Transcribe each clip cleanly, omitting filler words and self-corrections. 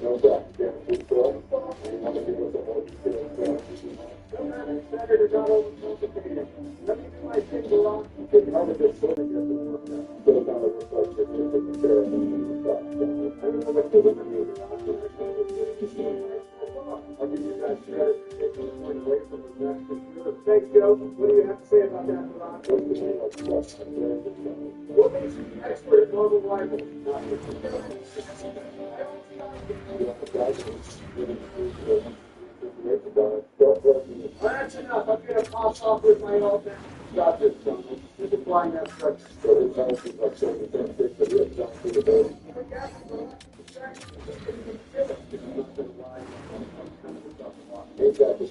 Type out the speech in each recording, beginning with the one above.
No doubt. Yeah, good stuff. And I'm going to give us a more detailed Sometimes it's better to not overcomplicate it. Let me do my thing, Baron. I was just sort of guessing still kind of reflects it just taking care of the stuff. I don't know what the women mean, Baron, but I find it good to see my thought. I'll give you guys credit for taking the point away from the next for sure. Thanks, Joe. What do you have to say about that, Baron? What's the name of the stuff? What makes you an expert at normal rifle? You want the guidance? That's enough. I'm going to pop off with my old man. Stop this, gentlemen. You can blind that such. So the time is like 7:36, but it's not to the building. Exactly.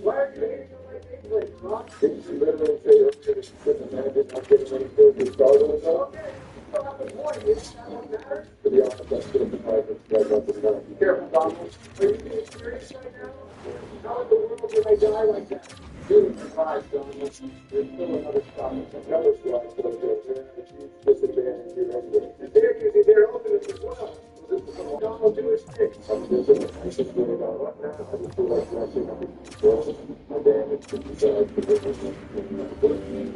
Why are you hating on my English, Ron? Didn't you literally say earlier that you couldn't imagine not getting any food to start with? Okay, you still have the point. Is that what matters? To be honest, I'm still surprised it's right up to the gun. Be careful, Donald. Are you being serious right now? How in the world did I die like that? Really surprised, Donald. There's still another stop. Another slide for the good. You're at a huge disadvantage here anyway. And they're using their openers as well. Donald, do his thing. I'm just going to just really about what now. I just feel like rushing on the control. My damage to the side.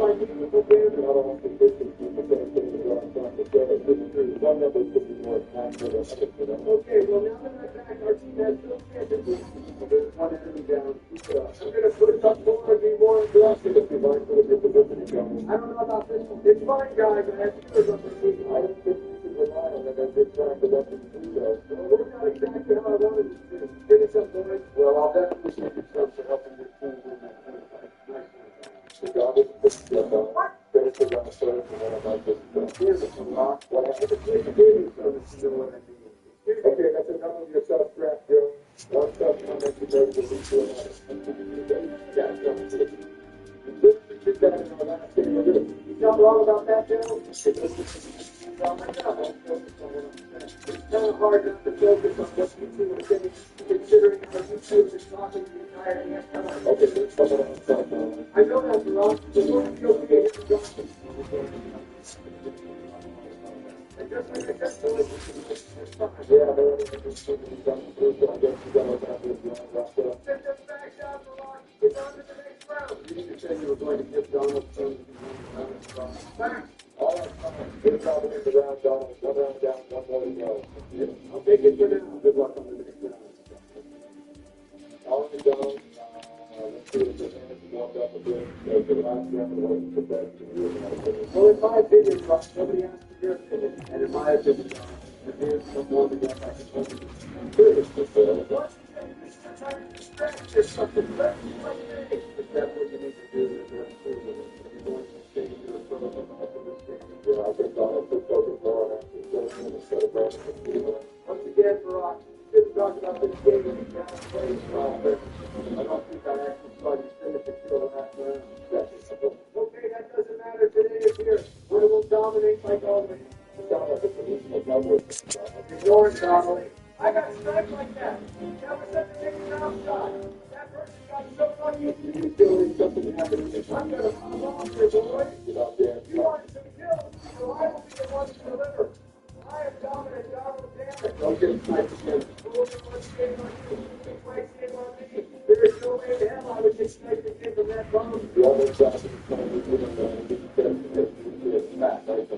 My beautiful damage. Not all statistics, but then it's going to go on top of that. This is true. One number could be more accurate than others, you know? Okay, well, now that I'm back, our team has no chances. There's one enemy down. Keep it up. I'm going to put a touch more and be more aggressive. If you're mindful of your position, you go. I don't know about this one. It's fine, guys. I have feelers up my sleeve. I don't think you should rely on it. I did try to let them do that. Well, we're not exactly how I wanted it to be. Finish up, boys. Well, I'll definitely send you some for helping your team win that tournament. Regardless of this stuff, finish the run first, and then I might just here's a rock. What happened? It's a baby, so this is what I mean. Okay, that's enough of your self-strap, Joe. One self-comment you know to be doing that. Yeah, just that in the last game of this. You not wrong about that, Joe? Well, my God, I'm focused on what I'm saying. It's kind of hard not to focus on what you two are saying, considering how you two are talking the entire next time. Okay, there's someone on the cell phone. I know that's wrong. Just want to be okay here. And just like I said, boys, it's fine. Yeah, I know everything's coming through, so I guess you got to have this one wrapped up. Send us back down the line. It's on to the next round. You said you were going to give Donald some Thanks. all right, fine. Good job in the round, Donald. One round down, one more to go. I'll take it for now. Good luck on the next round. All right, Donald. Let's see if the man is warmed up a bit. So for the last round, it wasn't the best to do it. Well, in my opinion, Ross, nobody asked for your opinion. And in my opinion, the man's come warming up like a puppy. It's just What's the thing? This is trying to distract you something. Let me play. Is that what you need to do to address it? You're going to stay in your front of the mouth of this game. Yeah, I think Donald should focus more on actually going instead of running the field. Once again, Barack, you shouldn't talk about this game when you can't play it. I don't think I actually saw you finish the field last round. Okay, that doesn't matter. Today is here. I will dominate like always. You sound like a policeman. That was Ignore it, Donald. I got striped like that. That was such a big round shot. That person got so lucky. you still need something to happen in this I'm one. going to pop off here, boys. Get out there. You wanted some kills, so I will be the one to deliver. I am dominant, Donald, damn it. Don't get sniped again. Only one game on you, twice game on me. There is no way in hell I would get sniped again from that bomb. You almost got it. It's Matt, right?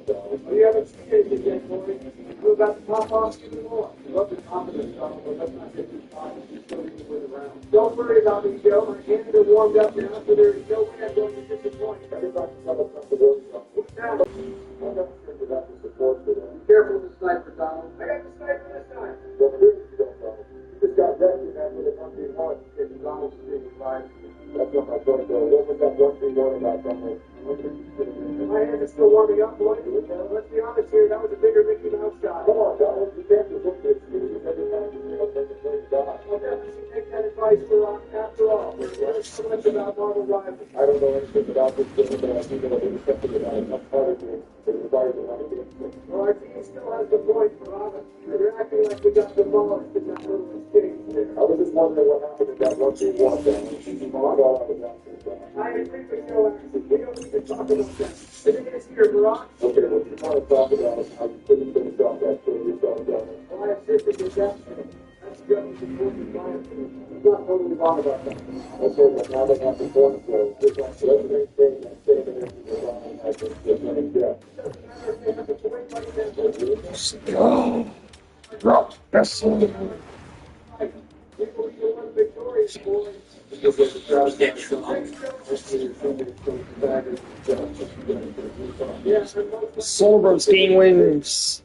You haven't seen anything yet, boy. You're about to pop off even more. Love the confidence, Donald, but let's not get too high. You still need to win around. Don't worry about me, Joe. My hands are warmed up now, so there is no way I'm going to disappoint. Everybody tell us not to worry about it. Now, I'm not sure that that's the support for that. be careful with the sniper, Donald. I got the sniper this time. Don't do it, you don't know. You just got wrecked in that with a 1v1. It's Donald's being fired. That's not my point, though. Don't put that 1v1 about something. My hands are still warming up, boy. Let's be honest here, that was a bigger Mickey Mouse shot. Come on, Donald. You can't just look for excuses every time you make a play die. I'll definitely take that advice for after all. There's so much about normal rivals. I don't know anything about this game, but I think that I've been something about it. I'm part of it. It's required to want to get it. Well, our team still has the point for Robin. They're acting like we got demolished in that little escape there. I was just wondering what happened in that 1v1 down. That's all I was asking about. I agree with Joe, actually. We don't need to talk about that. The thing is here, Barack. Okay, what you want to talk about is how you couldn't finish off that kill yourself, Donald. Well, I assisted with that. That's not totally wrong about that. Okay, but now they have the form, so just like the other thing, that statement is the wrong, I think, just let it go. Go. Drop this one. Silver's game wins.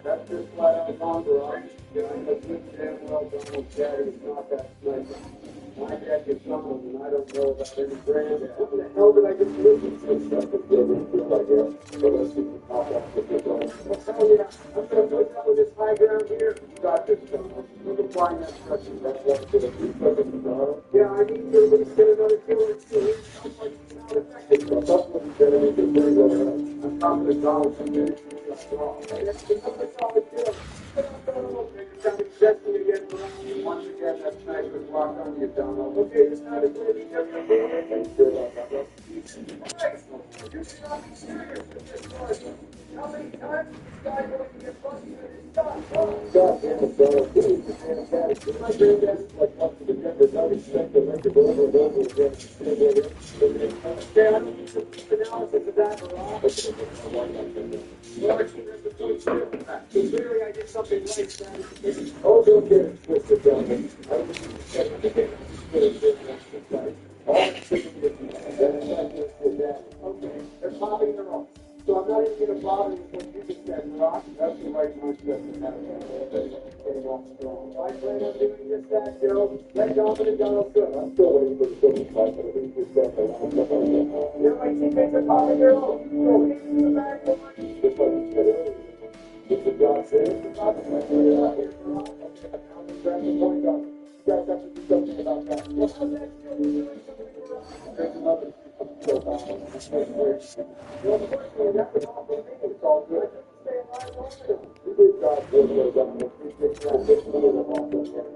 That's just flat out wrong. You know, that's just damn well Donald's daddy is not that nice. My dad gets Donald, and I don't know about any brand. What the hell did I just listen to? Hell yeah, I'm gonna put that with this high ground here. Got this Donald. You can find that structure. Yeah, I need to at least get another killer or two. I'm like, not effective. That's what he said. I'm talking to Donald from there. That's another solid kill. Investing again around you once again. That sniper is locked on you, Donald. Okay, it's not as good as you ever been. You should not be serious with this one. How many times is this guy going to get busted in his stuff? God damn it, Donald, please, my granddad like up to the Denver Nuggets, check the record over and over again. Okay, I don't need some analysis of that, so clearly I did something right, Stan. Oh, don't get it twisted, gentlemen. Okay, they're popping their own. So I'm not even going to bother with what you just said, Rock. That's the right mindset to have. I plan on doing just that, Joe. Let Dominic Donald good. I'm still waiting for the silver fight, but I think you're set for Yeah, my teammates are popping their own. So hit me in the back of my knee. just like you said earlier. Just what God said. I'm going to put it out here, Rock. I'm trying to point out. You guys have to do something about that. Well, how's that feel? You're doing something for us. There's another. Well, unfortunately, that was all for me. It's all good. I couldn't stay alive long enough. You did God's will, but I'm going to appreciate that. Just a little more than that.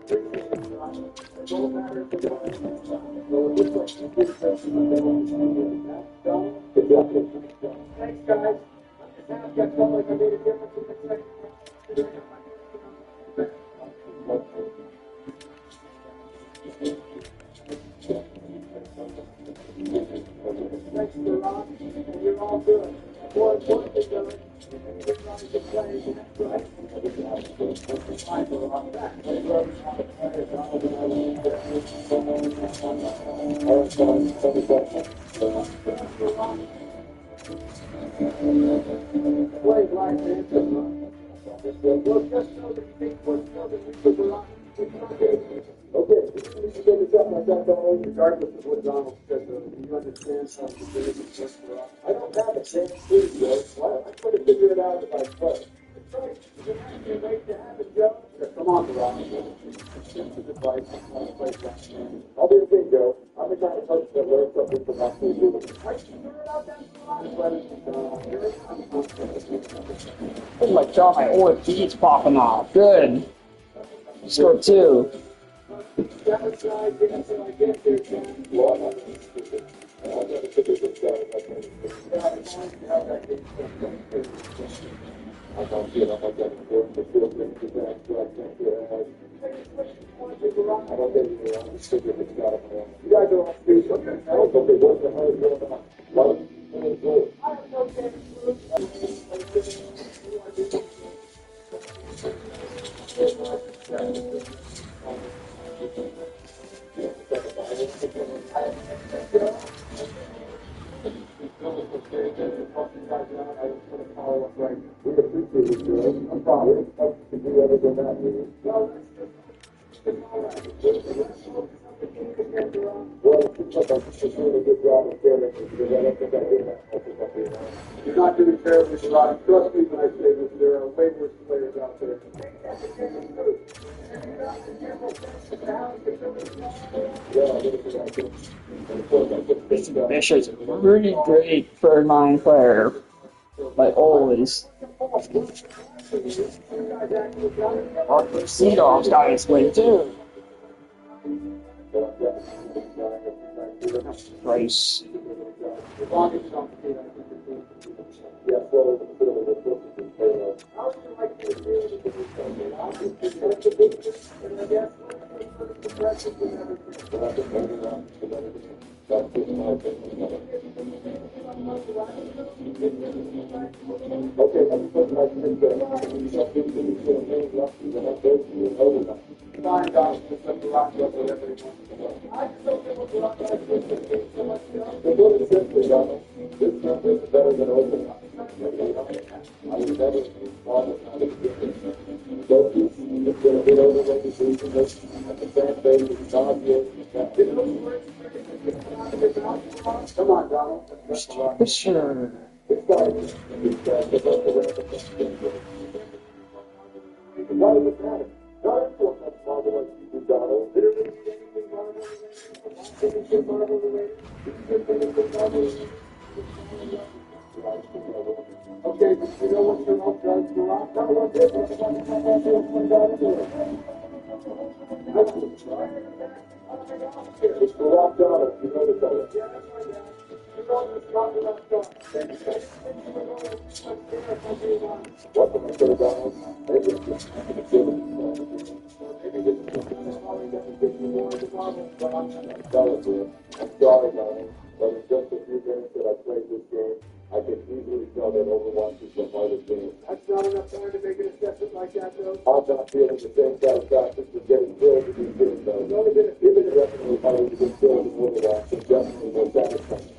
It don't matter if you don't. So it looks like you did something that they want to do. Don't. Good luck. Thanks, guys. I'm just happy I felt like I made a difference in the second. Thanks, Rock. And you're all good. More importantly, though, you're trying to play the next right. I'm Rock back. Play Black Panther, Rock. Well, just so that you think what's coming, we put the Rock. Okay, we should get this up like that, Donald. Regardless of what Donald said, though, do you understand something that isn't just for us? I don't have a damn clue, Joe. Why don't I try to figure it out if I play? That's right. You're not going to make it happen, Joe. Come on, Rock. Just advice. I'll be okay, Joe. I'm the kind of person that learns something from my food. Are you sure about that? Oh my god, my orthid's popping off. Good. Score 2. That side, yes, and I get there, Joe. Well, I'm not going to stick it. I'm going to figure this out if I can. Yeah, I want to have that game. I don't feel like I've got important to feel things to that, so I can't get ahead. I don't get it. I'm just figuring this out on my own. You guys are all stupid. I don't think they work the hell is going on. What? I have no damn We appreciate it, Joe. I'm sorry. I can do other than that. Well, that's just all right. Well, it seems like I'm just doing a good job of fairness because I don't think I did that much of something else. You're not doing terribly, Gerard. Trust me when I say this, there are way worse players out there. Bishop's a pretty great third line player, like always. Arthur Seedorf's got his way too. Price. Yes, well, it's a bit of a difference between how would you like to feel with the okay, let me put my thing there. Fine, guys, just let the rock go whatever he wants. I just don't think we'll rock like this. So much The good is simply, this number is better than open. I would never be bothered how to get it. So it's going to get over what the season is, and the fan base is not here. Come on, Donald. For sure. It's fine. Why does it matter? Not important much Marvel like you do, Donald. Literally anything Marvel related. Anything Marvel related. Anything Marvel related. Okay, but you know what your own does for rock? Tell me what this is. It's the Rock Donald. You know the color. What the Minnesota Donald? I'm sorry, Donald, but in just a few minutes that I played this game, I can easily tell that Overwatch is the hardest game. That's not enough time to make an assessment like that, though. I'm not feeling the same satisfaction for getting killed as you did, though. It's only been a Even if definitely harder to get killed in Overwatch, it's definitely more satisfying.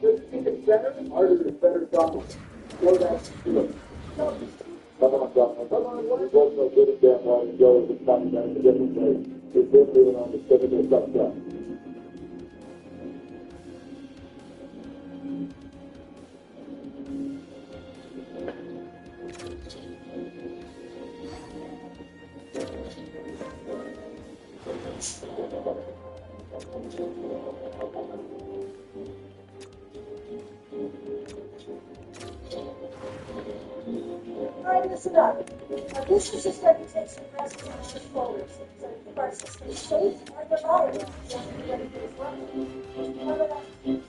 Does it think it's better? Harder is better, Donald. Know that. Come on, Donald. Come on, we're both so good at damn well and Joe is coming down in a different place. It's been moving on the typical stuff. Alright, listen up. Our business is going to take some rest on our shoulders. So to keep our system safe and reliable, we have to be ready for disruption.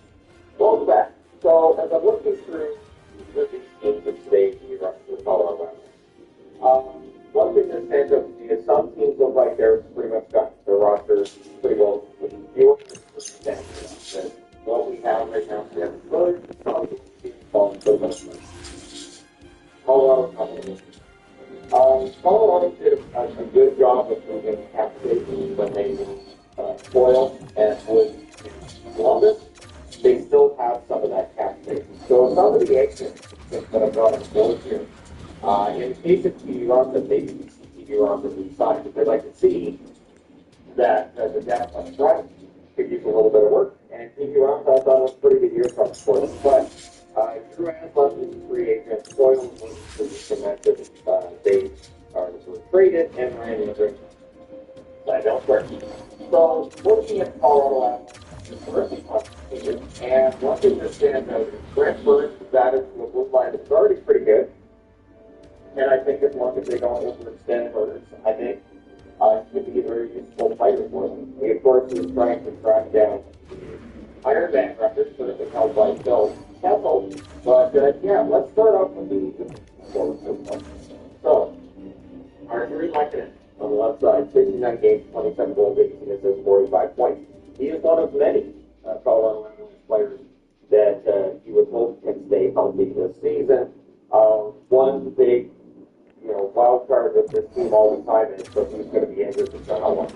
Welcome back. So, as I'm looking through the teams of today's the Colorado, one thing that stands out to me is some teams look like they're pretty much done. Their roster's pretty well with fewer than what we have right now. We have a really strong team falling so much. Colorado company. Colorado did a good job of moving capitalization when they moved Foil and Wood in Columbus. They still have some of that capitalization. So some of the exits that have gone on board here, in the case of TV Rock, that maybe we see TV Rock as we signed, because I can see that the depth on front could use a little bit of work. And TV Rock, I thought it was a pretty good year from Foil. But Drew has left as a free agent. Foil was the position that they were traded and ran into side elsewhere. So looking at Colorado and one thing that stands out is Brent Burns is added to a blue line that's already pretty good. And I think as long as they don't overextend Burns, I think it could be a very useful fighter for them. He, of course, is trying to track down Iron Man records so that they help by Bill Kessel. But yeah, let's start off with the So, Archery Martin on the left side, 69 games, 27 goals, 18 assists, 45 points. He is one of many Colorado Avalanche players that you would hope can stay healthy this season. One big, wild card with this team all the time is that he's going to be injured for someone.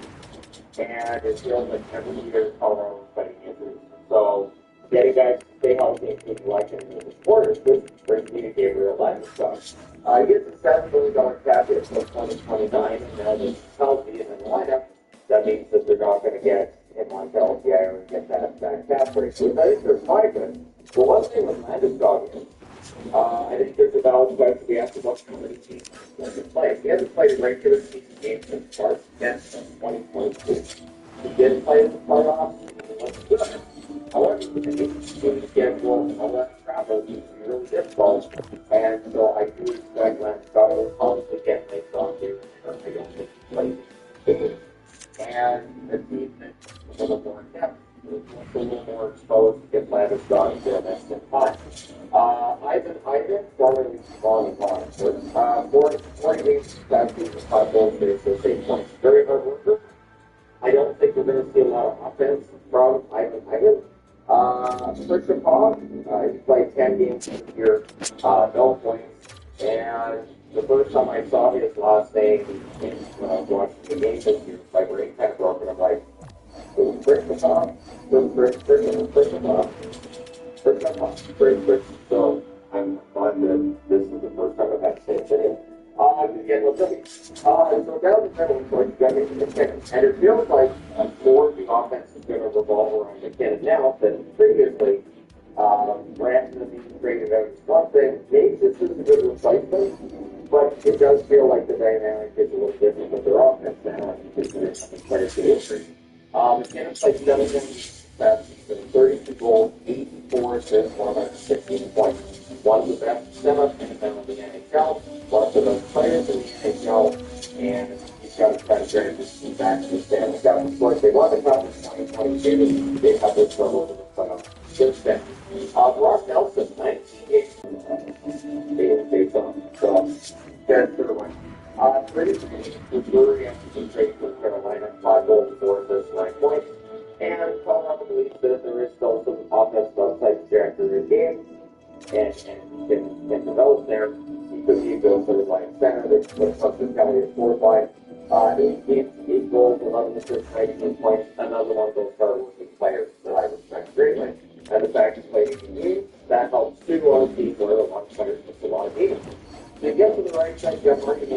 And it feels like every year Colorado is fighting injuries. So, getting guys to stay healthy and keep liking the supporters, which brings me to Gabriel Landeskog. He gets a $7 million cap hit until 2029, and now he's healthy in the lineup. that means that they're not going to get in Montreal or get that cap rate. So I think they're fine good. But one thing with Landeskog is, I think there's a balance about to be asked about how many teams he hasn't played. He hasn't played a regular season game since March 10th, 2022. He did play in the playoffs. He was good. However, the game schedule and all that travel is really difficult. And so I do expect Landeskog will probably get late on here. I don't think he plays it. And the team that's a little more in depth. A little more exposed to get Landeskog to the next time. Ivan, formerly Long Connor, 40 games back to 5 goals, so 6 points. Very hard worker. I don't think we're going to see a lot of offense from Ivan. Christian Paul, he played 10 games this year, no points. And the first time I saw his last name when I was watching the game this year, my brain kind of broke, and I'm like, Christian Paul? So I'm glad that this is the first time I've had to say it today. Again, so down the middle, of course, you got McKinnon. And it feels like more of the offense is going to revolve around McKinnon now than previously. Branson is being traded out is one thing. Maybe this is a good replacement, but it does feel like the dynamic is a little different with their offense now. Because they're players to history. McKinnon played 7 games last season, 32 goals, 84 assists, 116 points. One of the best setup in the NHL, one of the best players in the NHL, and he's got to try to bring this team back to the Stanley Cup. Of course, they won the Cup in 2022. They have this trouble in the playoffs since then. Ross Nelson, 19 games. They so that's their one. Previously, the Brewery after the trade with Carolina, 5 goals, 4 assists, 9 points. And Colorado believes that there is still some offensive upside to Jack in his game. And can develop there. He could be a good third line center. There's something kind of fourth line. 8 goals, 11 assists, 19 points. Another one of those hard-working players that I respect greatly. And the fact he's playing 18 games, that helps too on a team where a lot of players miss a lot of games. To get to the right side, Jeff Martin who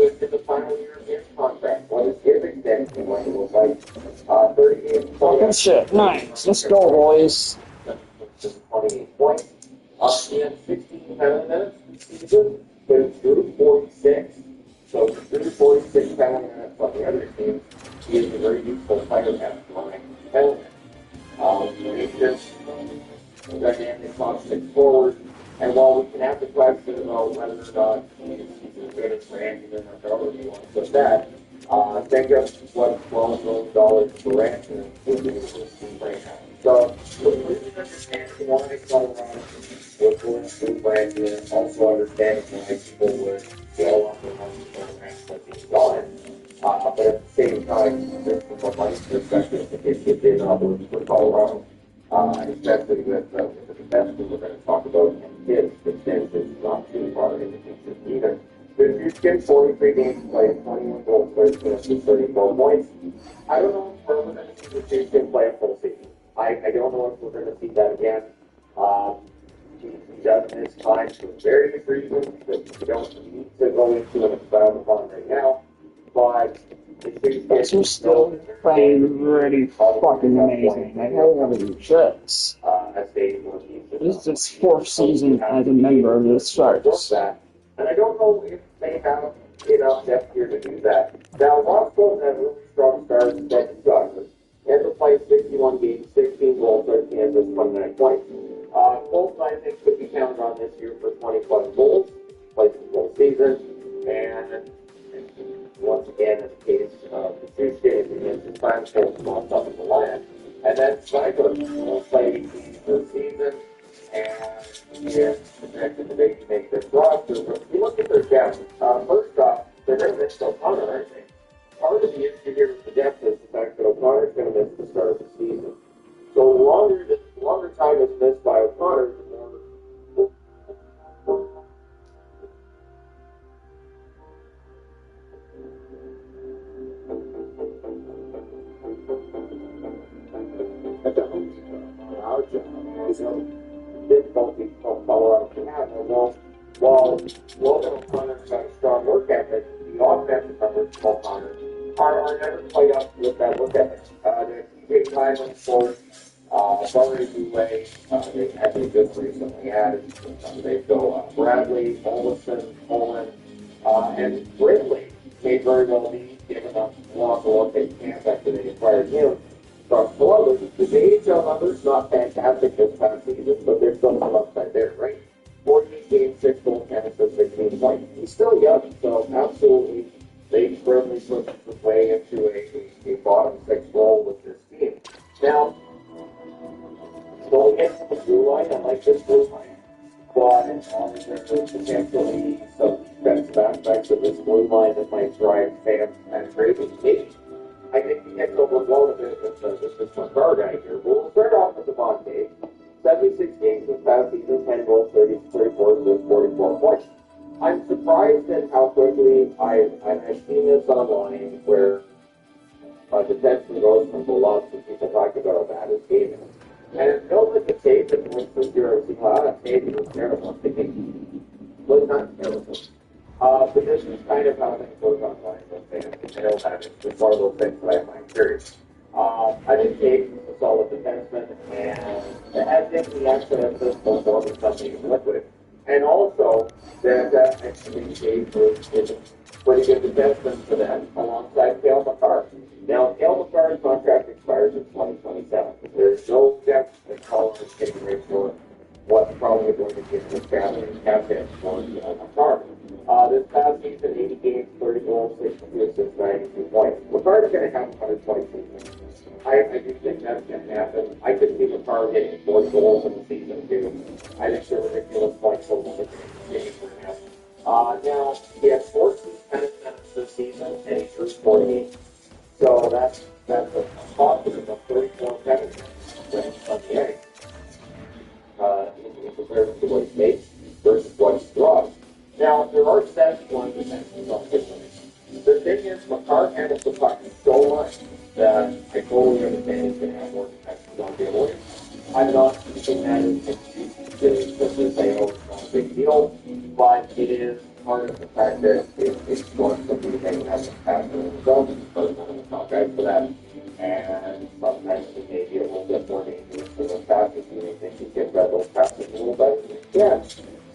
is in the final year of his contract. What is his extension when he will play 30 games? Fucking shit. Nice. Let's go, boys. 28 points. He had 16 penalty minutes this season, but he drew 46. So he drew 46 penalty minutes on the other team. He is a very useful player at drawing penalty. He's just a dynamic top-six forward. And while we can have the question about whether or not he's as good as Rankin or however you want to put that, think of what $12 million for Rankin would do to this team right now. So, we really understand why Colorado would go into Rankin, also understanding why people would go on the money for Rankin being gone. But at the same time, from a money perspective, it did not work for Colorado. Especially with the best that we're going to talk about and his extension is not too far in the future either. There's been 43 games played, 21 goals, 13 assists, 34 points. I don't know if we're going to see the Houston play a full season. I don't know if we're going to see that again. He does miss time for various reasons that we don't need to go into and expound upon right now. But Guys are still playing really fucking amazing. Like, holy shit. This is his 4th season as a member of the Sharks. And I don't know if they have enough depth here to do that. Now, Roscoe had a really strong start in second Douglas. He had to play 61 games, 16 goals, 13 assists, 29 points. Colton, I think, could be counted on this year for 20-plus goals, played the full season, and once again, in the case of the two states against the time Colton on top of the line. And then Steiger will play 18 for the season, and he is projected to make this roster. But if you look at their depth, first off, they're going to miss O'Connor, aren't they? Part of the issue here with the depth is the fact that O'Connor's going to miss the start of the season. So the longer time is missed by O'Connor, the more difficulties Colorado can have. While Logan O'Connor's got a strong work ethic, the offensive numbers of O'Connor are never quite up to bad as they go. Bradley, Olsen, Olin, and Ridley may very well be given a long look at camp after they acquired him. From Columbus, the AHL numbers not fantastic this past season, but there's still some upside there, right? 14 games, 6 goals, 10 assists, 16 points. He's still young, so absolutely they firmly put his way into a bottom 6 role with this team. Now, going into the blue line, I like this blue line. But there's potentially some defensive aspects of this blue line that might drive fans and crazy. Maybe. I think he gets overblown a bit with this Makar guy here. But we'll start off with the Bond Dave. 76 games this past season, 10 goals, 34 assists, 44 points. I'm surprised at how quickly I've seen this online where a defenseman goes from the loss to people talking about how bad his game is. And it feels like the tape that was this year, that tape was terrible. I'm thinking, was not terrible. But this is kind of how things work online with fans. I know that it's one of those things that I find curious. I think Dave is a solid defenseman, and I think the accident this will go to something liquid. And also, that actually Dave is a pretty good defenseman for them alongside Cale Makar. Now, Cale Makar's contract expires in 2027. There's no depth in Collins taking ratio what's probably going to be in this family and captain for Makar. This past season, 80 games, 30 goals, 62 assists, 92 points. Makar is going to have 120 seasons. I do think that's going to happen. I could see Makar hitting 40 goals in the season, too. I think they're ridiculous points over the game for him. Now, he has 14 minutes this season, and he drew 48. So that's a positive of 34 minutes on the ice. In comparison to what he makes versus what he draws. Now, there are 71 defenses on this one. The thing is, Makar handles the puck so much that I totally understand he's going to have more defenses on the other. I'm not thinking that it's just to say, oh, it's not a big deal, but it is part of the fact that it's going to be hanging out the pass in the zone, but I'm not guys for that. And sometimes it may be a little bit more dangerous for those passes. You may think you get rid of those passes a little better. Yeah.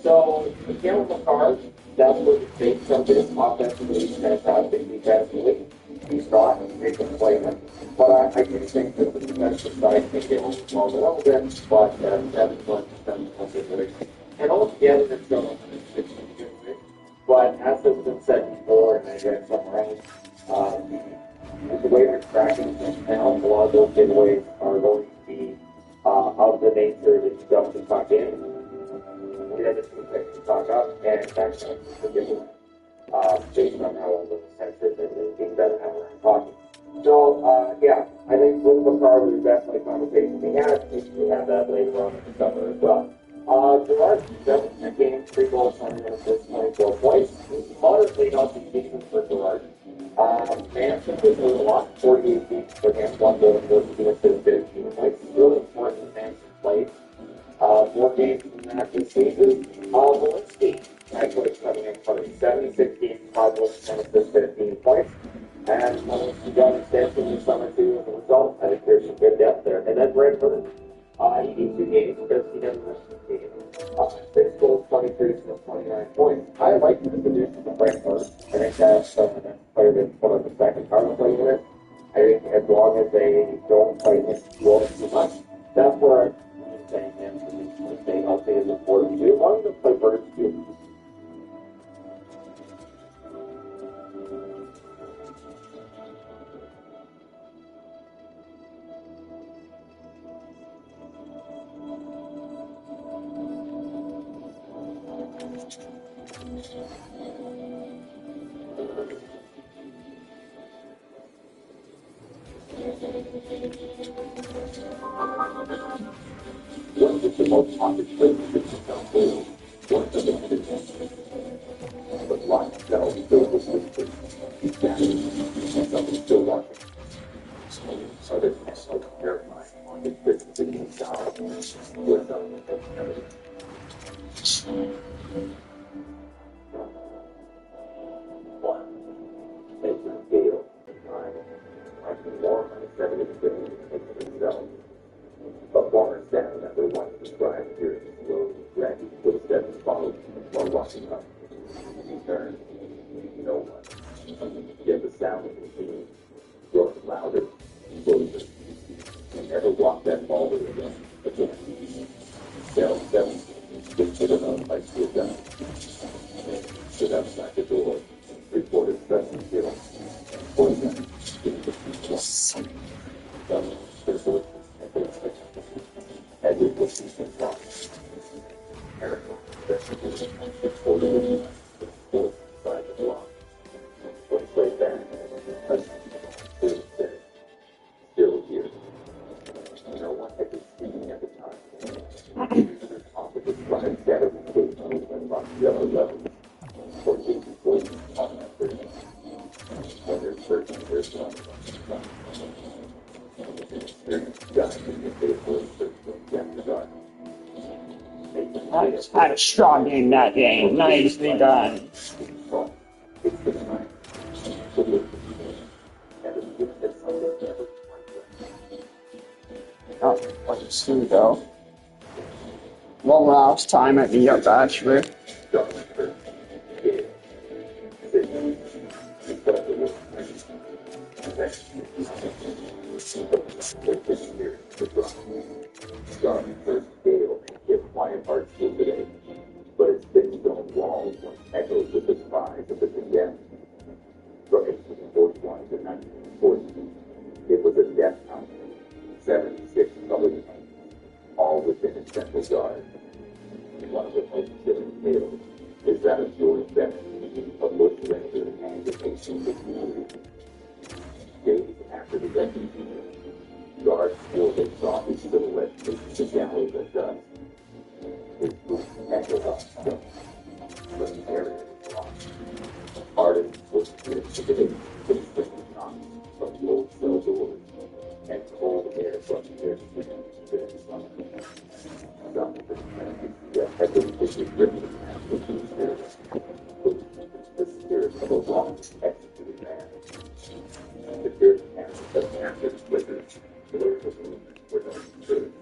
So, again, with Makar, that's where the state comes in. Offensively, he's fantastic. Defensively, he's not making a play. But I do think that the defensive side can get overwhelmed a little bit, but that's one consideration. And altogether, it's going to be 60 But as has been said before, and I read somewhere else, the way they're tracking now, a lot of those giveaways are going to be of the nature that you don't just talk in. We had the two things to talk up, and that's the giveaway. Based on how all those sensors and the things that how we're talking. So, yeah, I think with Makar, there's definitely a conversation to be had. We have that later on in the summer as well. Gerard, 7 games, 3 goals, 100 assists, 24 points. Moderately healthy season for Gerard. Manson was a lot, 48 games for him, 1 goal, 14 assists, 15 points. Really important that Manson played. 4 games from that this season. Walensky, actually coming in for 76 games, 5 goals, 10 assists, 15 points. And Walensky got extension this summer too as a result. I think there's some good depth there. And then Brentford. He needs 2 games because he doesn't miss the game. 6 goals, 23 assists, 29 points. I like this addition to Brentford. I think that's something that's player that's put on the second power play unit. I think as long as they don't play him too much, that's where I'm saying him to stay healthy is important too. As long as they play Birds too. What is the most popular place to sell food? What is the but life sells filled with whispers. And something still watching. So this is so terrifying. It's business in the south. With everything. One. Major Gale. Martin Moore on the 70th themselves. But former staff member once described here as slowly, gradually stood outside the door, reported sudden kill. Poison. Yes. As it was season long. Eric, reported inside the block. When played back, still here. No one had been speaking at the time. Officers tried scattering cage movement on yellow levels for cases waiting on that person. When they're searching, there's one. Experienced guy in the vehicle searching after dark. I just had a strong game that game. Nicely done. It's the time. To look and assume that something never Oh, what is two though? One last time at the up actually. Starting first gale may give quiet hearts to today, but its thin stone walls once echoed with the cries of the condemned. From 1841 to 1940, it was a death count. 76 public hangings, all within its central guard. One of the most chilling tales is that of George Bennett, a bush ranger hanged in 1863. Days after the execution, guards swore they saw his silhouette leaping the gallows at dusk. His boots tangled up, but the area was lost. Artists were spirits today, constricted knocks from the old cell doors, and cold air from their skin to their stomach. Some of the men had been disregarded after the spirit, the spirit of a wrong executed man. The dirty hands of captive flickers, blurred with movement were no good.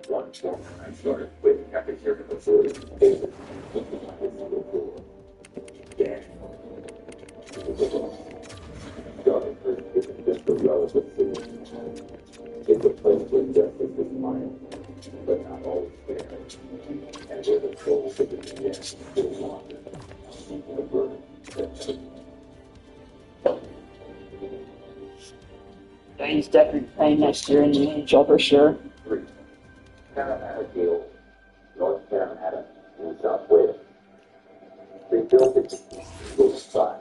One former I started with cafeteria facility over looking like a single door. Dan. It was alone. Darlington isn't just a relative city. It's a place where justice is mine, but not always fair. And where the souls of the condemned still wander, seeking a burden that Yeah, he's definitely playing next year in the NHL for sure. 3. Parramatta Gale, North Parramatta, New South Wales. They built it to keep people inside,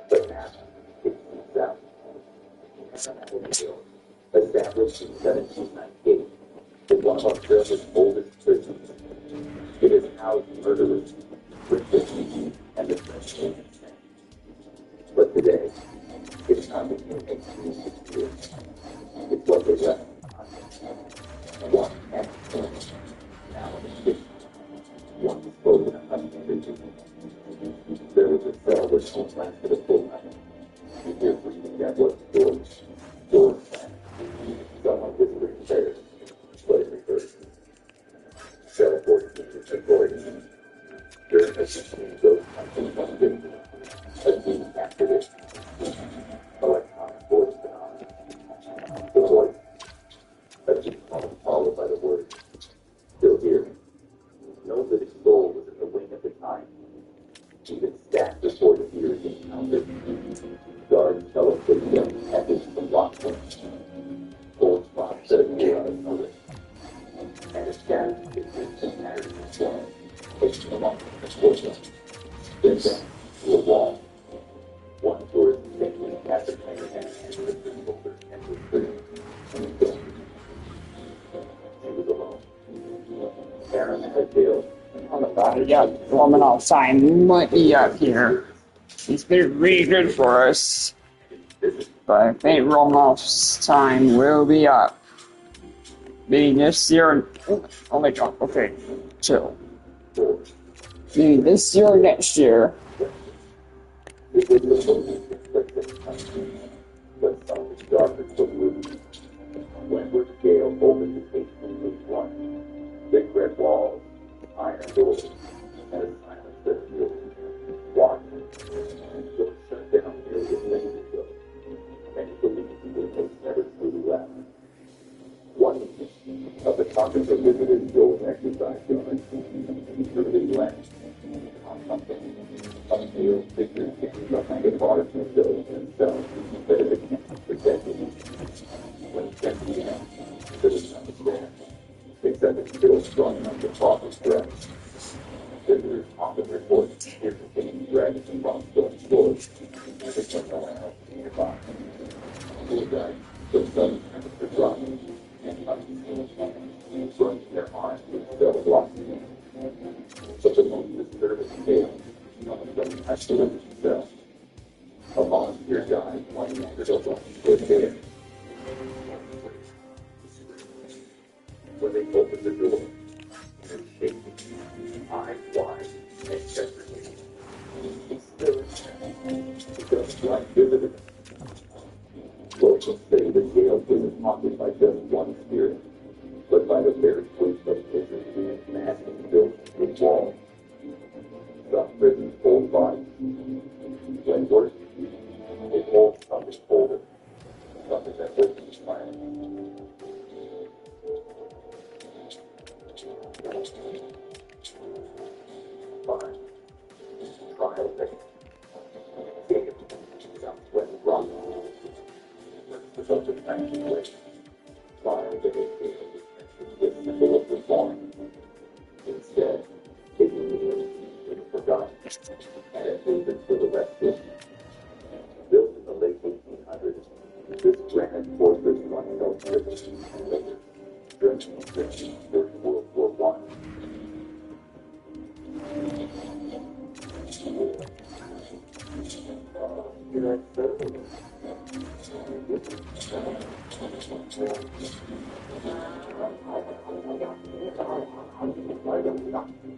but now it keeps out. Parramatta Gale, established in 1798, is one of Australia's oldest prisons. It has housed murderers, rapists, and the French agents. But today, it's not the new 1860 years. It's what they left behind. One excellent, now in the one spoken of hundreds. There was a cell which only lasted a full night. You hear breathing that was George said. Someone whispering prayers, but it reversed. Cell 14 is recording. During the 16 ghost hunting from Victor, a team captured it. Electronic voice phenomenon. The voice. A deep tone followed by the word. Still here. No living soul was in the wing at the time. Even staff before the ears encountered. Guards tell us they jumped at this from Lockwood. Old spots that appear on a notice. And a staff is in patterns of blood. Pushing along the portion. Then down to a wall. One tourist thinking at the player and the shoulder and was free. She was alone. Aaron had failed. On the body, yeah, Romanov sign might be up here. He's been really good for us. But I think Romanov's time will be up. Maybe this year. Oh my god, okay. Chill. Maybe this year or next year. It was the most expected country, but something darker took root. Wentworth Gale opened the 1881. Thick red walls, iron doors, and a silence that feels watched and so shut down nearly a century ago. Many believe the inmates never truly left. One of the topics of visitors Joel's exercise yard through his lens on something. Neil figures getting behind the bars and building themselves instead of the camp for decades. When Jesse asked, citizens there, except it's still strong enough to follow threats. Visitors often report irritating dragons and monsters on floors. It's like no one else nearby. Cool guys, the sudden temperature dropping, and unseen, burning their arms with cell velocity. But the most disturbing tale, none of them has to live themselves. A volunteer guy wanted to build up for there. When they opened the door, and shaking, eyes wide, and chest retaining, he stood. Just like visitors. Locals say the jail isn't haunted by just one spirit, but by the very weight of history and massive built with walls. Some prisons hold bodies. When worse, it holds something older, something that wasn't inspiring. Fine. Trial day. Game. Southwest Rock. The subject action place. Trial day with symbol of reform. Instead, taking meals and forgotten, and it moved for the rescue. Built in the late 1800s, this granite fortress once held prisoners and later during the First World War I.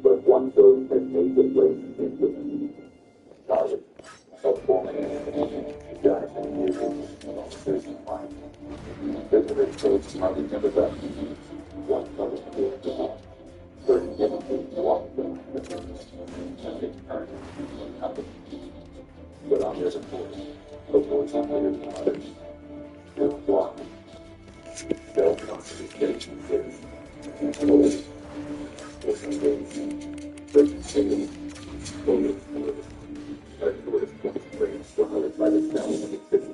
But one goes that made the place into Charlie, a woman, died in years of prison life. Visitors told Charlie never left. One fellow killed the wall. 37 people walked them, and they turned and nothing. But on their report, the voice on later than others, still walking. Self-concentration is slowly. Listen days, certain cities, slowly, specialists concentrated surrounded by the sound of the city,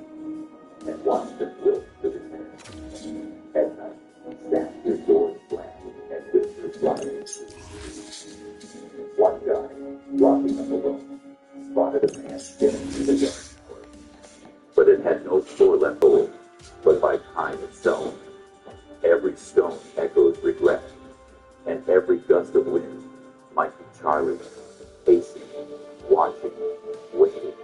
and watch their will to the hand. At night, snap their doors slammed and whispers flying. One guy, walking up alone, spotted a man skimming through the dark. But it had no floor left below, but by time itself. Every stone echoes regret, and every gust of wind might be Charlie, pacing, watching, waiting.